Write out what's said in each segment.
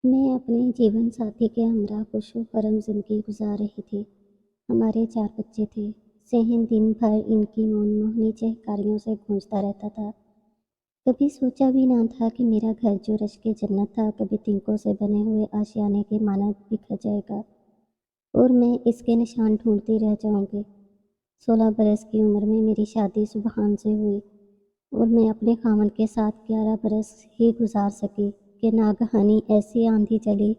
मैं अपने जीवन साथी के हमरा खुशो-खरम ज़िंदगी गुज़ार रही थी। हमारे 4 बच्चे थे। सहन दिन भर इनकी मनमोहनी चहकारियों से गूंजता रहता था। कभी सोचा भी ना था कि मेरा घर जो रश के जन्नत था, कभी तिनकों से बने हुए आशियाने के मानद बिखर जाएगा और मैं इसके निशान ढूंढती रह जाऊंगी। 16 बरस की उम्र में मेरी शादी सुबहान से हुई और मैं अपने खामन के साथ 11 बरस ही गुजार सकी कि नागहानी ऐसी आंधी चली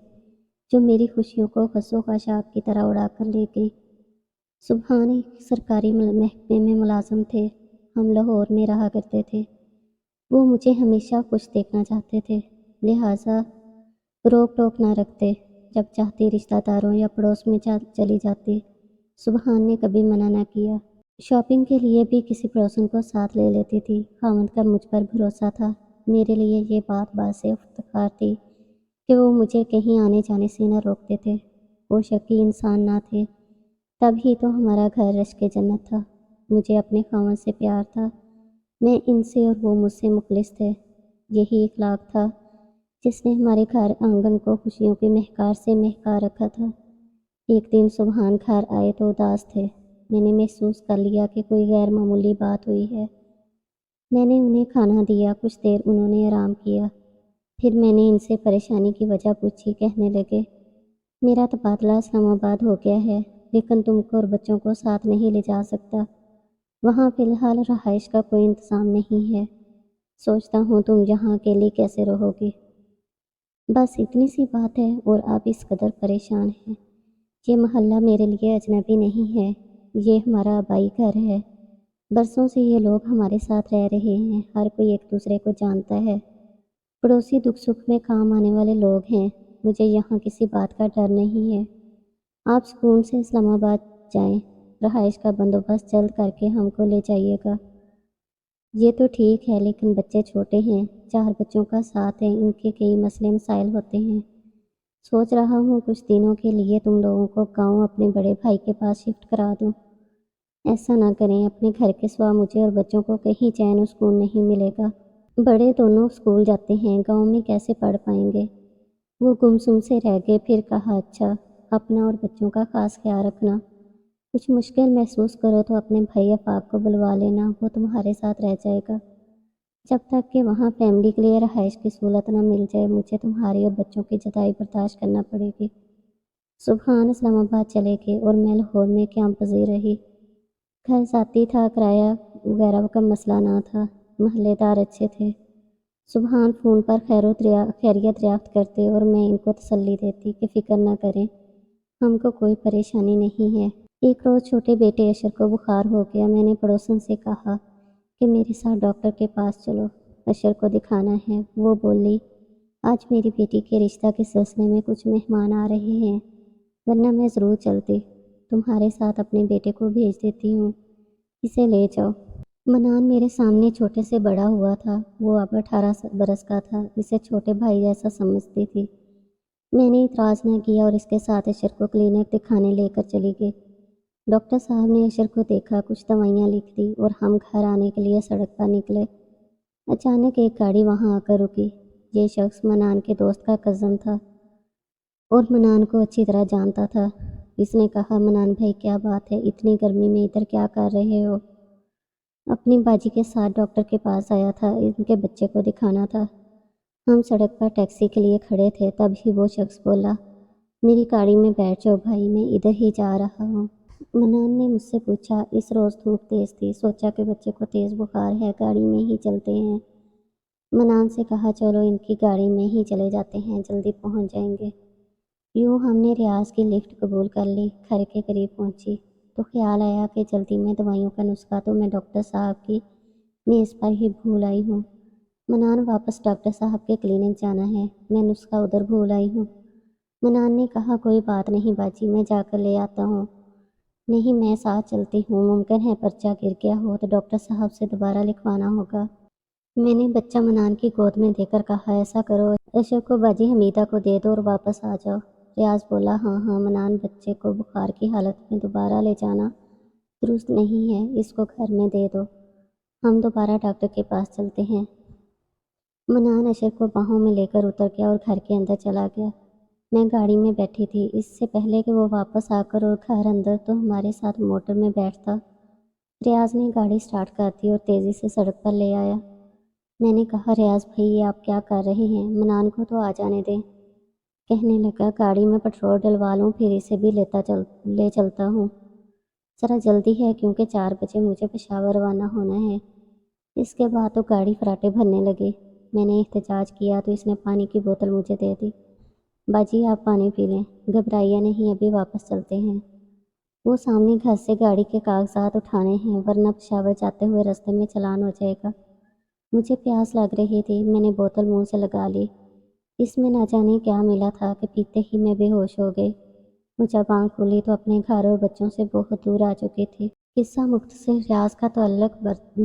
जो मेरी खुशियों को खसो-खशाक की तरह उड़ा कर ले गई। सुबहान एक सरकारी महकमे में मुलाजिम थे। हम लाहौर में रहा करते थे। वो मुझे हमेशा खुश देखना चाहते थे, लिहाजा रोक टोक ना रखते। जब चाहती रिश्तेदारों या पड़ोस में चली जाती, सुबहान ने कभी मना ना किया। शॉपिंग के लिए भी किसी पड़ोसन को साथ ले लेती थी। खामद का मुझ पर भरोसा था। मेरे लिए ये बात बासे इफ्तिखार थी कि वो मुझे कहीं आने जाने से न रोकते थे। वो शकी इंसान ना थे। तब ही तो हमारा घर रश के जन्नत था। मुझे अपने खामद से प्यार था। मैं इनसे और वो मुझसे मुखलिस थे। यही इखलाक था जिसने हमारे घर आंगन को खुशियों की महकार से महका रखा था। एक दिन सुबहान घर आए तो उदास थे। मैंने महसूस कर लिया कि कोई गैर मामूली बात हुई है। मैंने उन्हें खाना दिया। कुछ देर उन्होंने आराम किया। फिर मैंने इनसे परेशानी की वजह पूछी। कहने लगे, मेरा तबादला इस्लामाबाद हो गया है, लेकिन तुमको और बच्चों को साथ नहीं ले जा सकता। वहाँ फ़िलहाल रहाइश का कोई इंतज़ाम नहीं है। सोचता हूँ तुम यहाँ अकेली कैसे रहोगी। बस इतनी सी बात है और आप इस कदर परेशान हैं। ये मोहल्ला मेरे लिए अजनबी नहीं है। ये हमारा आबाई घर है। बरसों से ये लोग हमारे साथ रह रहे हैं। हर कोई एक दूसरे को जानता है। पड़ोसी दुख सुख में काम आने वाले लोग हैं। मुझे यहाँ किसी बात का डर नहीं है। आप सुकून से इस्लामाबाद जाएं। रहाइश का बंदोबस्त जल्द करके हमको ले जाइएगा। ये तो ठीक है, लेकिन बच्चे छोटे हैं। 4 बच्चों का साथ है, इनके कई मसले मसाइल होते हैं। सोच रहा हूँ कुछ दिनों के लिए तुम लोगों को गाँव अपने बड़े भाई के पास शिफ्ट करा दूँ। ऐसा ना करें, अपने घर के सिवा मुझे और बच्चों को कहीं चैन और सुकून नहीं मिलेगा। बड़े दोनों स्कूल जाते हैं, गांव में कैसे पढ़ पाएंगे। वो गुमसुम से रह गए। फिर कहा, अच्छा, अपना और बच्चों का खास ख्याल रखना। कुछ मुश्किल महसूस करो तो अपने भाई अफाक को बुलवा लेना, वो तुम्हारे साथ रह जाएगा। जब तक कि वहाँ फैमिली के लिए रहाइश की सहूलत न मिल जाए, मुझे तुम्हारी और बच्चों की जुदाई बर्दाश्त करना पड़ेगी। सुबहान इस्लामाबाद चले गए और मैं लाहौर में क़याम पज़ीर रही। घर ज़ाती था, किराया वगैरह का मसला ना था। महल्लेदार अच्छे थे। सुबहान फ़ोन पर खैरियत दरियाफ्त करते और मैं इनको तसल्ली देती कि फ़िक्र न करें, हमको कोई परेशानी नहीं है। एक रोज़ छोटे बेटे अशर को बुखार हो गया। मैंने पड़ोसन से कहा कि मेरे साथ डॉक्टर के पास चलो, अशर को दिखाना है। वो बोली, आज मेरी बेटी के रिश्ता के सिलसिले में कुछ मेहमान आ रहे हैं, वरना मैं ज़रूर चलती। तुम्हारे साथ अपने बेटे को भेज देती हूँ, इसे ले जाओ। मनान मेरे सामने छोटे से बड़ा हुआ था। वो अब 18 बरस का था। इसे छोटे भाई जैसा समझती थी। मैंने इतराज़ न किया और इसके साथ अशर को क्लिनिक दिखाने लेकर चली गई। डॉक्टर साहब ने अशर को देखा, कुछ दवाइयाँ लिख दी और हम घर आने के लिए सड़क पर निकले। अचानक एक गाड़ी वहाँ आकर रुकी। ये शख्स मनान के दोस्त का कज़न था और मनान को अच्छी तरह जानता था। इसने कहा, मनान भाई, क्या बात है, इतनी गर्मी में इधर क्या कर रहे हो। अपनी बाजी के साथ डॉक्टर के पास आया था, इनके बच्चे को दिखाना था। हम सड़क पर टैक्सी के लिए खड़े थे, तभी वो शख्स बोला, मेरी गाड़ी में बैठ जाओ भाई, मैं इधर ही जा रहा हूँ। मनान ने मुझसे पूछा, इस रोज़ धूप तेज़ थी, सोचा कि बच्चे को तेज़ बुखार है, गाड़ी में ही चलते हैं। मनान से कहा, चलो इनकी गाड़ी में ही चले जाते हैं, जल्दी पहुँच जाएंगे। यूँ हमने रियाज की लिफ्ट कबूल कर ली। घर के करीब पहुँची तो ख्याल आया कि जल्दी में दवाइयों का नुस्खा तो मैं डॉक्टर साहब की मेज़ पर ही भूल आई हूँ। मनान, वापस डॉक्टर साहब के क्लिनिक जाना है, मैं नुस्खा उधर भूल आई हूँ। मनान ने कहा, कोई बात नहीं बाजी, मैं जाकर ले आता हूँ। नहीं, मैं साथ चलती हूँ, मुमकिन है पर्चा गिर गया हो तो डॉक्टर साहब से दोबारा लिखवाना होगा। मैंने बच्चा मनान की गोद में देकर कहा, ऐसा करो, अशर को बाजी हमीदा को दे दो और वापस आ जाओ। रियाज बोला, हाँ हाँ मनान, बच्चे को बुखार की हालत में दोबारा ले जाना दुरुस्त नहीं है, इसको घर में दे दो। हम दोबारा डॉक्टर के पास चलते हैं। منان اشر کو باہوں میں لے کر اتر گیا اور گھر کے اندر چلا گیا۔ میں گاڑی میں بیٹھی تھی۔ اس سے پہلے کہ وہ واپس آ کر اور گھر اندر تو ہمارے ساتھ موٹر میں بیٹھتا، ریاض نے گاڑی سٹارٹ کر دی اور تیزی سے سڑک پر لے آیا۔ میں نے کہا، ریاض بھائی، یہ آپ کیا کر رہے ہیں؟ منان کو تو آ جانے دیں۔ کہنے لگا، گاڑی میں پٹرول ڈلوا لوں، پھر اسے بھی لے چلتا ہوں۔ ذرا جلدی ہے کیونکہ 4 بجے مجھے پشاور روانہ ہونا ہے۔ اس کے بعد تو گاڑی فراٹے بھرنے لگی۔ میں نے احتجاج کیا تو اس نے پانی کی بوتل مجھے دے دی۔ باجی، آپ پانی پی لیں، گھبرائیے نہیں، ابھی واپس چلتے ہیں۔ وہ سامنے گھر سے گاڑی کے کاغذات اٹھانے ہیں ورنہ پشاور جاتے ہوئے راستے میں چلان ہو جائے گا۔ مجھے پیاس لگ رہی تھی، میں نے بوتل منہ سے لگا لی۔ اس میں نہ جانے کیا ملا تھا کہ پیتے ہی میں بے ہوش ہو گئی۔ وہ جب آنکھ کھولی تو اپنے گھر اور بچوں سے بہت دور آ چکی تھی۔ قصہ مختصر، ریاض کا تعلق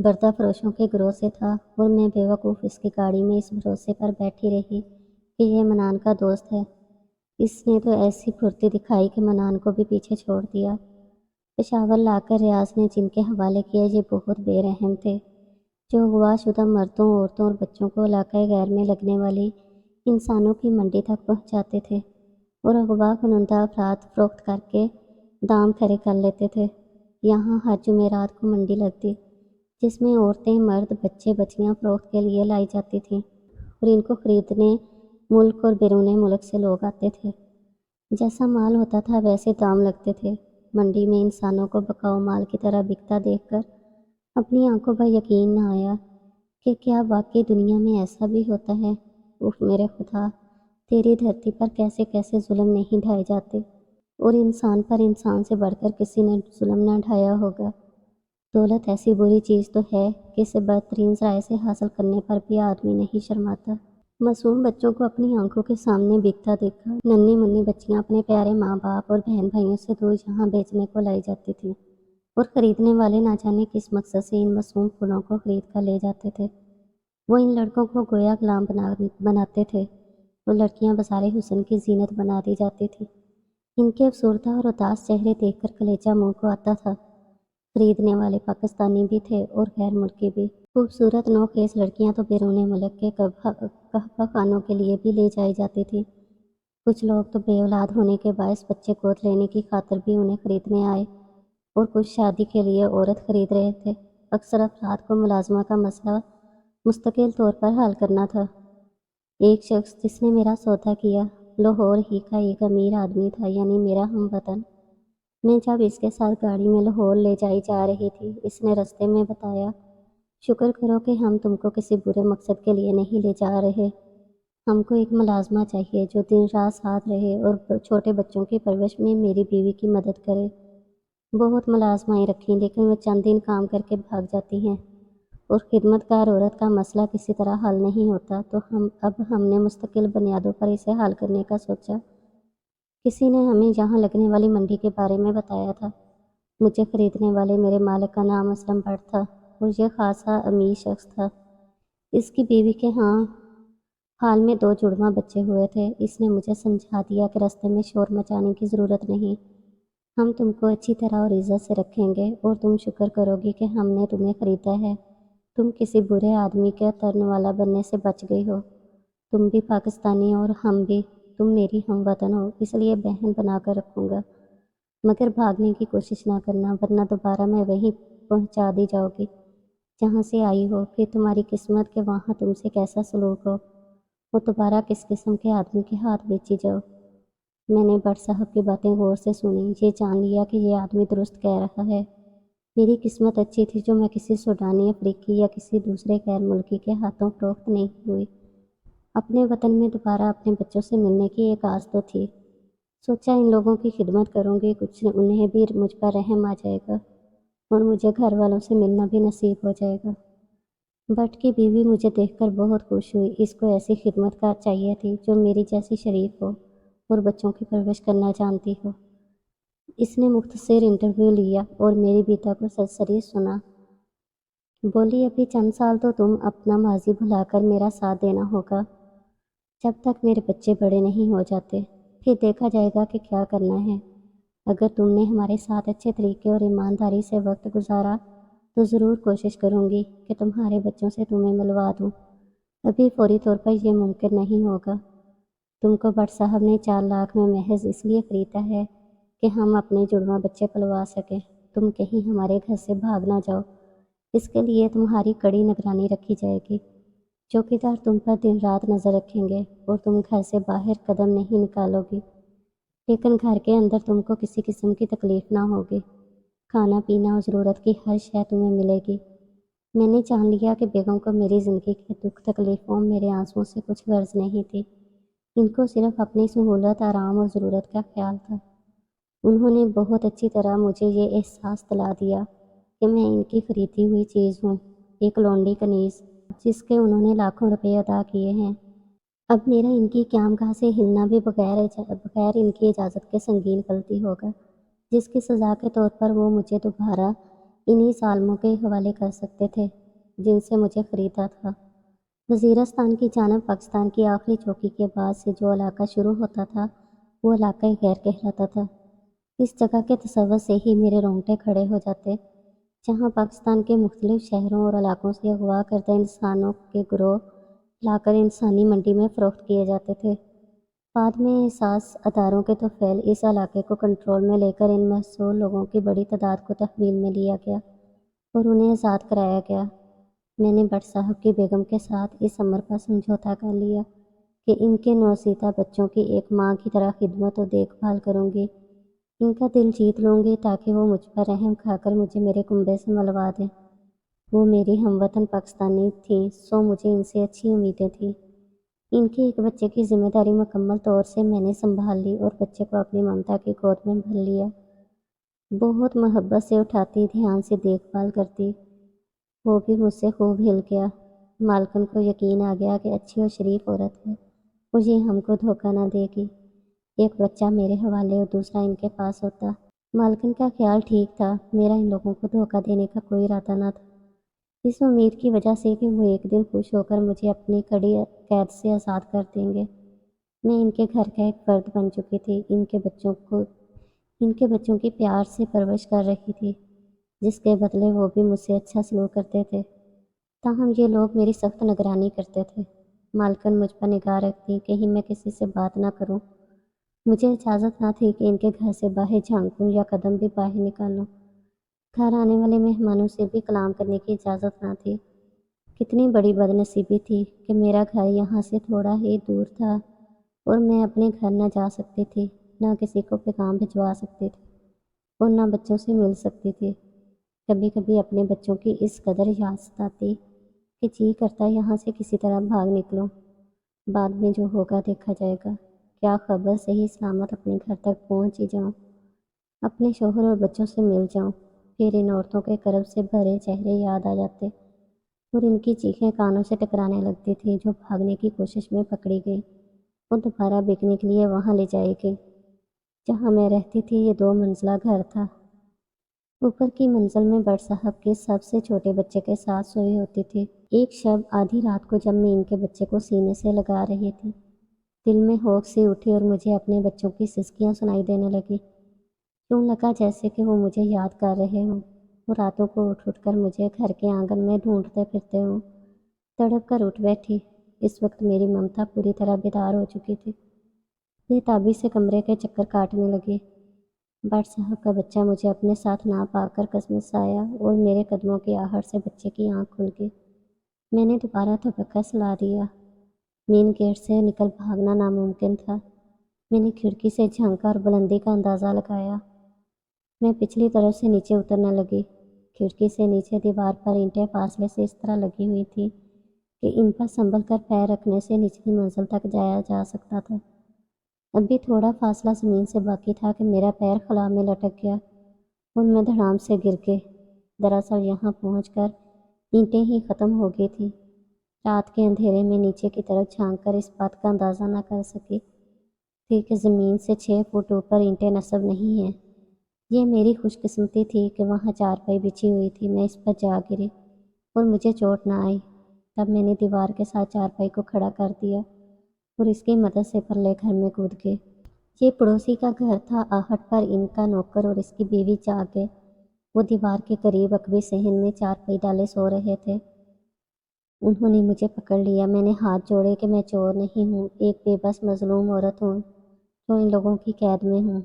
بردہ فروشوں کے گروہ سے تھا اور میں بے وقوف اس کی گاڑی میں اس بھروسے پر بیٹھی رہی کہ یہ منان کا دوست ہے۔ اس نے تو ایسی پھرتی دکھائی کہ منان کو بھی پیچھے چھوڑ دیا۔ پشاور لا کر ریاض نے جن کے حوالے کیا یہ بہت بے رحم تھے، جو اغوا شدہ مردوں، عورتوں اور بچوں کو علاقۂ غیر میں لگنے والی انسانوں کی منڈی تک پہنچاتے تھے اور اغوا کنندہ افراد فروخت کر کے دام کھڑے کر لیتے تھے۔ یہاں ہر جمعرات کو منڈی لگتی جس میں عورتیں، مرد، بچے، بچیاں فروخت کے لیے لائی جاتی تھیں اور ان کو خریدنے ملک اور بیرون ملک سے لوگ آتے تھے۔ جیسا مال ہوتا تھا ویسے دام لگتے تھے۔ منڈی میں انسانوں کو بکاؤ مال کی طرح بکتا دیکھ کر اپنی آنکھوں پر یقین نہ آیا کہ کیا واقعی دنیا میں ایسا بھی ہوتا ہے۔ اف میرے خدا، تیری دھرتی پر کیسے کیسے ظلم نہیں ڈھائے جاتے، اور انسان پر انسان سے بڑھ کر کسی نے ظلم نہ ڈھایا ہوگا۔ دولت ایسی بری چیز تو ہے کہ اسے بدترین ذرائع سے حاصل کرنے پر بھی آدمی نہیں شرماتا۔ معصوم بچوں کو اپنی آنکھوں کے سامنے بکتا دیکھا ننھی منھی بچیاں اپنے پیارے ماں باپ اور بہن بھائیوں سے دور یہاں بیچنے کو لائی جاتی تھیں اور خریدنے والے نہ جانے کس مقصد سے ان معصوم پھولوں کو خرید کر لے جاتے تھے۔ وہ ان لڑکوں کو گویا غلام بناتے تھے اور لڑکیاں بسارے حسن کی زینت بنا دی جاتی تھیں۔ ان کے افسردہ اور اداس چہرے دیکھ کر کلیجہ منہ کو آتا تھا۔ خریدنے والے پاکستانی بھی تھے اور غیر ملکی بھی۔ خوبصورت نوخیز لڑکیاں تو بیرون ملک کے قہوہ خانوں کے لیے بھی لے جائی جاتی تھیں۔ کچھ لوگ تو بے اولاد ہونے کے باعث بچے گود لینے کی خاطر بھی انہیں خریدنے آئے اور کچھ شادی کے لیے عورت خرید رہے تھے۔ اکثر افراد کو ملازمہ کا مسئلہ مستقل طور پر حل کرنا تھا۔ ایک شخص جس نے میرا سودا کیا لاہور ہی کا ایک امیر آدمی تھا، یعنی میرا ہم وطن۔ میں جب اس کے ساتھ گاڑی میں لاہور لے جائی جا رہی تھی، اس نے رستے میں بتایا، شکر کرو کہ ہم تم کو کسی برے مقصد کے لیے نہیں لے جا رہے۔ ہم کو ایک ملازمہ چاہیے جو دن رات ساتھ رہے اور چھوٹے بچوں کی پرورش میں میری بیوی کی مدد کرے۔ بہت ملازمائیں رکھیں لیکن وہ چند دن کام کر کے بھاگ جاتی ہیں اور خدمت گار عورت کا مسئلہ کسی طرح حل نہیں ہوتا، تو اب ہم نے مستقل بنیادوں پر اسے حل کرنے کا سوچا۔ کسی نے ہمیں یہاں لگنے والی منڈی کے بارے میں بتایا تھا۔ مجھے خریدنے والے میرے مالک کا نام اسلم بٹ تھا اور یہ خاصا امیر شخص تھا۔ اس کی بیوی کے ہاں حال میں 2 جڑواں بچے ہوئے تھے۔ اس نے مجھے سمجھا دیا کہ راستے میں شور مچانے کی ضرورت نہیں، ہم تم کو اچھی طرح اور عزت سے رکھیں گے اور تم شکر کرو گی کہ ہم نے تمہیں خریدا ہے۔ تم کسی برے آدمی کے ترن والا بننے سے بچ گئی ہو۔ تم بھی پاکستانی اور ہم بھی، تم میری ہم وطن ہو، اس لیے بہن بنا کر رکھوں گا، مگر بھاگنے کی کوشش نہ کرنا ورنہ دوبارہ میں وہیں پہنچا دی جاؤ گی جہاں سے آئی ہو۔ پھر تمہاری قسمت کہ وہاں تم سے کیسا سلوک ہو، وہ دوبارہ کس قسم کے آدمی کے ہاتھ بیچی جاؤ۔ میں نے بٹ صاحب کی باتیں غور سے سنی، یہ جان لیا کہ یہ آدمی درست کہہ رہا ہے۔ میری قسمت اچھی تھی جو میں کسی سوڈانی افریقی یا کسی دوسرے غیر ملکی کے ہاتھوں فروخت نہیں ہوئی۔ اپنے وطن میں دوبارہ اپنے بچوں سے ملنے کی ایک آس تو تھی۔ سوچا ان لوگوں کی خدمت کروں گی، کچھ انہیں بھی مجھ پر رحم آ جائے گا اور مجھے گھر والوں سے ملنا بھی نصیب ہو جائے گا۔ بٹ کی بیوی مجھے دیکھ کر بہت خوش ہوئی۔ اس کو ایسی خدمت کار چاہیے تھی جو میری جیسی شریف ہو اور بچوں کی پرورش کرنا جانتی ہو۔ اس نے مختصر انٹرویو لیا اور میری بیتا کو سرسری سنا۔ بولی، ابھی چند سال تو تم اپنا ماضی بھلا کر میرا ساتھ دینا ہوگا جب تک میرے بچے بڑے نہیں ہو جاتے، پھر دیکھا جائے گا کہ کیا کرنا ہے۔ اگر تم نے ہمارے ساتھ اچھے طریقے اور ایمانداری سے وقت گزارا تو ضرور کوشش کروں گی کہ تمہارے بچوں سے تمہیں ملوا دوں۔ अभी फौरी तौर पर ये मुमकिन नहीं होगा। तुमको भट्ट साहब ने 4 लाख में महज इसलिए खरीदा है कि हम अपने जुड़वा बच्चे पलवा सकें। तुम कहीं हमारे घर से भाग ना जाओ, इसके लिए तुम्हारी कड़ी निगरानी रखी जाएगी। चौकीदार तुम पर दिन रात नज़र रखेंगे और तुम घर से बाहर कदम नहीं निकालोगी। लेकिन घर के अंदर तुमको किसी किस्म की तकलीफ़ ना होगी। खाना पीना और ज़रूरत की हर शय तुम्हें मिलेगी। मैंने जान लिया कि बेगम को मेरी ज़िंदगी के दुख तकलीफ़ों मेरे आंसुओं से कुछ गर्ज नहीं थी। इनको सिर्फ अपनी सहूलत, आराम और ज़रूरत का ख्याल था। उन्होंने बहुत अच्छी तरह मुझे ये एहसास दिला दिया कि मैं इनकी खरीदी हुई चीज़ हूँ, एक लौंडी कनीज़, जिसके उन्होंने लाखों रुपए अदा किए हैं। अब मेरा इनकी क़यामगाह से हिलना भी बगैर इनकी इजाज़त के संगीन गलती होगा, जिसकी सज़ा के तौर पर वो मुझे दोबारा इन्हीं ज़ालिमों के हवाले कर सकते थे जिनसे मुझे ख़रीदा था। वज़ीरिस्तान की जानिब पाकिस्तान की आखिरी चौकी के बाद से जो इलाका शुरू होता था, वो इलाका ही गैर कहलाता था। इस जगह के तसव्वुर से ही मेरे रोंगटे खड़े हो जाते, जहाँ पाकिस्तान के मुख्तलिफ शहरों और इलाकों से अगवा करदा इंसानों के गिरोह लाकर इंसानी मंडी में फ़रोख्त किए जाते थे। बाद में एहसास अदारों के तौफ़ील इस इलाके को कंट्रोल में लेकर इन महसूर लोगों की बड़ी तादाद को तहवील में लिया गया और उन्हें आज़ाद कराया गया। मैंने भट्ट साहब की बेगम के साथ इस अमर पर समझौता कर लिया कि इनके नौसीता बच्चों की एक माँ की तरह खिदमत और देखभाल करूँगी। इनका दिल जीत लूँगी ताकि वो मुझ पर रहम खाकर मुझे मेरे कुंबे से मलवा दें। वो मेरी हमवतन पाकिस्तानी थीं, सो मुझे इनसे अच्छी उम्मीदें थीं। इनके एक बच्चे की जिम्मेदारी मुकम्मल तौर से मैंने संभाल ली और बच्चे को अपनी ममता की गोद में भर लिया। बहुत मोहब्बत से उठाती, ध्यान से देखभाल करती। वो भी मुझसे खूब हिल गया। मालकिन को यकीन आ गया कि अच्छी और शरीफ औरत है और ये हमको धोखा न देगी। एक बच्चा मेरे हवाले और दूसरा इनके पास होता। मालकिन का ख्याल ठीक था, मेरा इन लोगों को धोखा देने का कोई इरादा न था। इस उम्मीद की वजह से कि वो एक दिन खुश होकर मुझे अपनी कड़ी कैद से आज़ाद कर देंगे, मैं इनके घर का एक फ़र्द बन चुकी थी। इनके बच्चों की प्यार से परवरिश कर रही थी, जिसके बदले वो भी मुझसे अच्छा सलूक करते थे। ताहम ये लोग मेरी सख्त निगरानी करते थे। मालकिन मुझ पर निगाह रखती, कहीं मैं किसी से बात ना करूं। मुझे इजाज़त ना थी कि इनके घर से बाहर झांकूं या कदम भी बाहर निकालूं। घर आने वाले मेहमानों से भी कलाम करने की इजाज़त ना थी। कितनी बड़ी बदनसीबी थी कि मेरा घर यहाँ से थोड़ा ही दूर था और मैं अपने घर न जा सकती थी, न किसी को पैगाम भिजवा सकती थी और न बच्चों से मिल सकती थी। कभी कभी अपने बच्चों की इस कदर याद सताती कि जी करता यहाँ से किसी तरह भाग निकलूं। बाद में जो होगा देखा जाएगा। क्या खबर, सही सलामत अपने घर तक पहुँच ही जाऊँ, अपने शोहर और बच्चों से मिल जाऊँ। फिर इन औरतों के करब से भरे चेहरे याद आ जाते और इनकी चीखें कानों से टकराने लगती थी, जो भागने की कोशिश में पकड़ी गई और दोबारा बिकने के लिए वहाँ ले जाई गई। जहाँ मैं रहती थी ये 2 मंजिला घर था। ऊपर की मंजिल में भट्ट साहब के सबसे छोटे बच्चे के साथ सोई होती थी। एक शब आधी रात को जब मैं इनके बच्चे को सीने से लगा रही थी, दिल में होक सी उठी और मुझे अपने बच्चों की सिसकियाँ सुनाई देने लगी। यूँ लगा जैसे कि वो मुझे याद कर रहे हों। वो रातों को उठ कर मुझे घर के आंगन में ढूंढते फिरते हों। तड़प कर उठ बैठी। इस वक्त मेरी ममता पूरी तरह बेदार हो चुकी थी। बेताबी से कमरे के चक्कर काटने लगी। भट्ट साहब का बच्चा मुझे अपने साथ ना पाकर कसमसाया और मेरे कदमों की आहट से बच्चे की आंख खुल गई। मैंने दोबारा धबक्का सुला दिया। मेन गेट से निकल भागना नामुमकिन था। मैंने खिड़की से झांका और बुलंदी का अंदाज़ा लगाया। मैं पिछली तरफ से नीचे उतरने लगी। खिड़की से नीचे दीवार पर ईंटें फासले से इस तरह लगी हुई थी कि इन पर संभल कर पैर रखने से निचली मंजिल तक जाया जा सकता था। अभी थोड़ा फासला ज़मीन से बाकी था कि मेरा पैर खला में लटक गया और मैं धड़ाम से गिर गई। दरअसल यहाँ पहुँचकर ईंटें ही ख़त्म हो गई थी। रात के अंधेरे में नीचे की तरफ झांक कर इस बात का अंदाज़ा न कर सकी थी कि ज़मीन से 6 फुट ऊपर ईंटें नस्ब नहीं हैं। ये मेरी खुशकिस्मती थी कि वहाँ चारपाई बिछी हुई थी। मैं इस पर जा गिरी और मुझे चोट न आई। तब मैंने दीवार के साथ चारपाई को खड़ा कर दिया और इसकी मदद से परले घर में कूद गए। ये पड़ोसी का घर था। आहट पर इनका नौकर और इसकी बीवी जाग गए। वो दीवार के करीब अकबी सहन में चारपाई डाले सो रहे थे। انہوں نے مجھے پکڑ لیا۔ میں نے ہاتھ جوڑے کہ میں چور نہیں ہوں، ایک بے بس مظلوم عورت ہوں جو ان لوگوں کی قید میں ہوں۔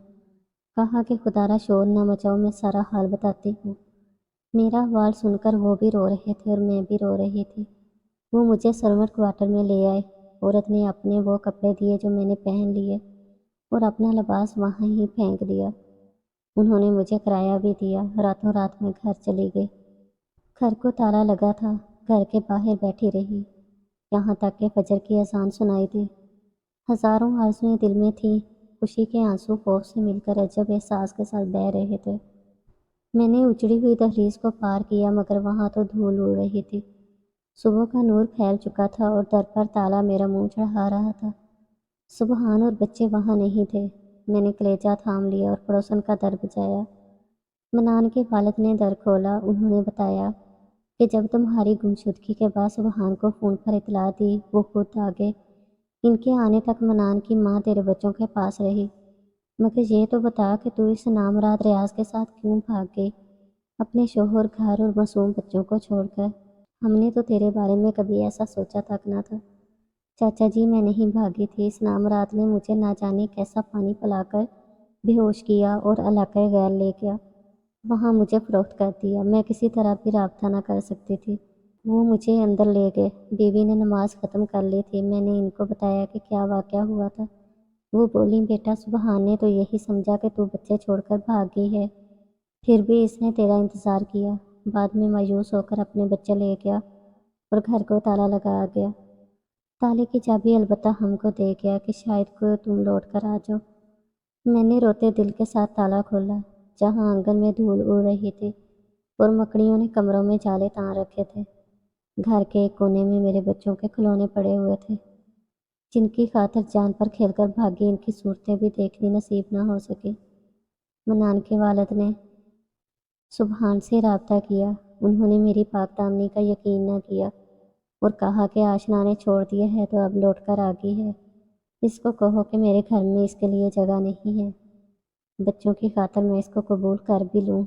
کہا کہ خدا را شور نہ مچاؤ، میں سارا حال بتاتی ہوں۔ میرا حوال سن کر وہ بھی رو رہے تھے اور میں بھی رو رہی تھی۔ وہ مجھے سرورنٹ کوارٹر میں لے آئے۔ عورت نے اپنے وہ کپڑے دیے جو میں نے پہن لیے اور اپنا لباس وہاں ہی پھینک دیا۔ انہوں نے مجھے کرایہ بھی دیا۔ راتوں رات میں گھر چلی گئی۔ گھر کو تالا لگا تھا۔ گھر کے باہر بیٹھی رہی یہاں تک کہ فجر کی اذان سنائی دی۔ ہزاروں آرزوئیں دل میں تھیں۔ خوشی کے آنسو خوف سے مل کر عجب احساس کے ساتھ بہہ رہے تھے۔ میں نے اجڑی ہوئی دہلیز کو پار کیا مگر وہاں تو دھول اڑ رہی تھی۔ صبح کا نور پھیل چکا تھا اور در پر تالا میرا منہ چڑھا رہا تھا۔ سبحان اور بچے وہاں نہیں تھے۔ میں نے کلیجہ تھام لیا اور پڑوسن کا در بجایا۔ منان کے والد نے در کھولا۔ انہوں نے بتایا کہ جب تمہاری گمشدگی کے بعد سبحان کو فون پر اطلاع دی وہ خود آ گئے۔ ان کے آنے تک منان کی ماں تیرے بچوں کے پاس رہی۔ مگر یہ تو بتا کہ تو اس نامراد ریاض کے ساتھ کیوں بھاگ گئی اپنے شوہر، گھر اور معصوم بچوں کو چھوڑ کر؟ ہم نے تو تیرے بارے میں کبھی ایسا سوچا تک نہ تھا۔ چاچا جی میں نہیں بھاگی تھی، اس نامراد نے مجھے نہ جانے کیسا پانی پلا کر بے ہوش کیا اور علاقۂ غیر لے گیا۔ وہاں مجھے فروخت کر دیا۔ میں کسی طرح بھی رابطہ نہ کر سکتی تھی۔ وہ مجھے اندر لے گئے۔ بیوی نے نماز ختم کر لی تھی۔ میں نے ان کو بتایا کہ کیا واقعہ ہوا تھا۔ وہ بولی بیٹا سبحان نے تو یہی سمجھا کہ تو بچے چھوڑ کر بھاگ گئی ہے، پھر بھی اس نے تیرا انتظار کیا۔ بعد میں مایوس ہو کر اپنے بچے لے گیا اور گھر کو تالا لگا گیا۔ تالے کی چابی البتہ ہم کو دے گیا کہ شاید کو تم لوٹ کر آ جاؤ۔ میں نے روتے دل کے ساتھ تالا کھولا جہاں آنگن میں دھول اڑ رہی تھی اور مکڑیوں نے کمروں میں جالے تان رکھے تھے۔ گھر کے ایک کونے میں میرے بچوں کے کھلونے پڑے ہوئے تھے جن کی خاطر جان پر کھیل کر بھاگی ان کی صورتیں بھی دیکھنی نصیب نہ ہو سکی۔ منان کے والد نے سبحان سے رابطہ کیا۔ انہوں نے میری پاک دامنی کا یقین نہ کیا اور کہا کہ آشنا نے چھوڑ دیا ہے تو اب لوٹ کر آ گئی ہے۔ اس کو کہو کہ میرے گھر میں اس کے لیے جگہ نہیں ہے۔ بچوں کی خاطر میں اس کو قبول کر بھی لوں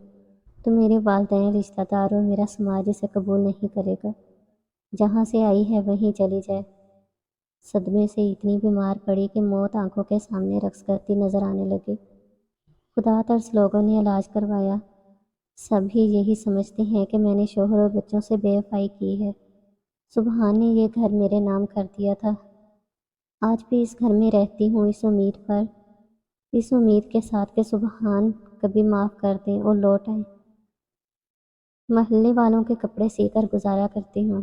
تو میرے والدین، رشتہ دار اور میرا سماج اسے قبول نہیں کرے گا۔ جہاں سے آئی ہے وہیں چلی جائے۔ صدمے سے اتنی بیمار پڑی کہ موت آنکھوں کے سامنے رقص کرتی نظر آنے لگی۔ خدا ترس لوگوں نے علاج کروایا۔ سبھی یہی سمجھتے ہیں کہ میں نے شوہر اور بچوں سے بے وفائی کی ہے۔ سبحان نے یہ گھر میرے نام کر دیا تھا۔ آج بھی اس گھر میں رہتی ہوں اس امید کے ساتھ کہ سبحان کبھی معاف کر دیں اور لوٹ آئیں۔ محلے والوں کے کپڑے سی کر گزارا کرتی ہوں۔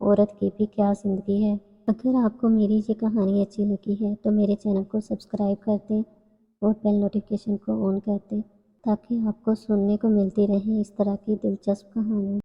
عورت کی بھی کیا زندگی ہے۔ اگر آپ کو میری یہ کہانی اچھی لگی ہے تو میرے چینل کو سبسکرائب کر دیں اور بیل نوٹیفیکیشن کو آن کر دیں تاکہ آپ کو سننے کو ملتی رہیں اس طرح کی دلچسپ کہانیاں۔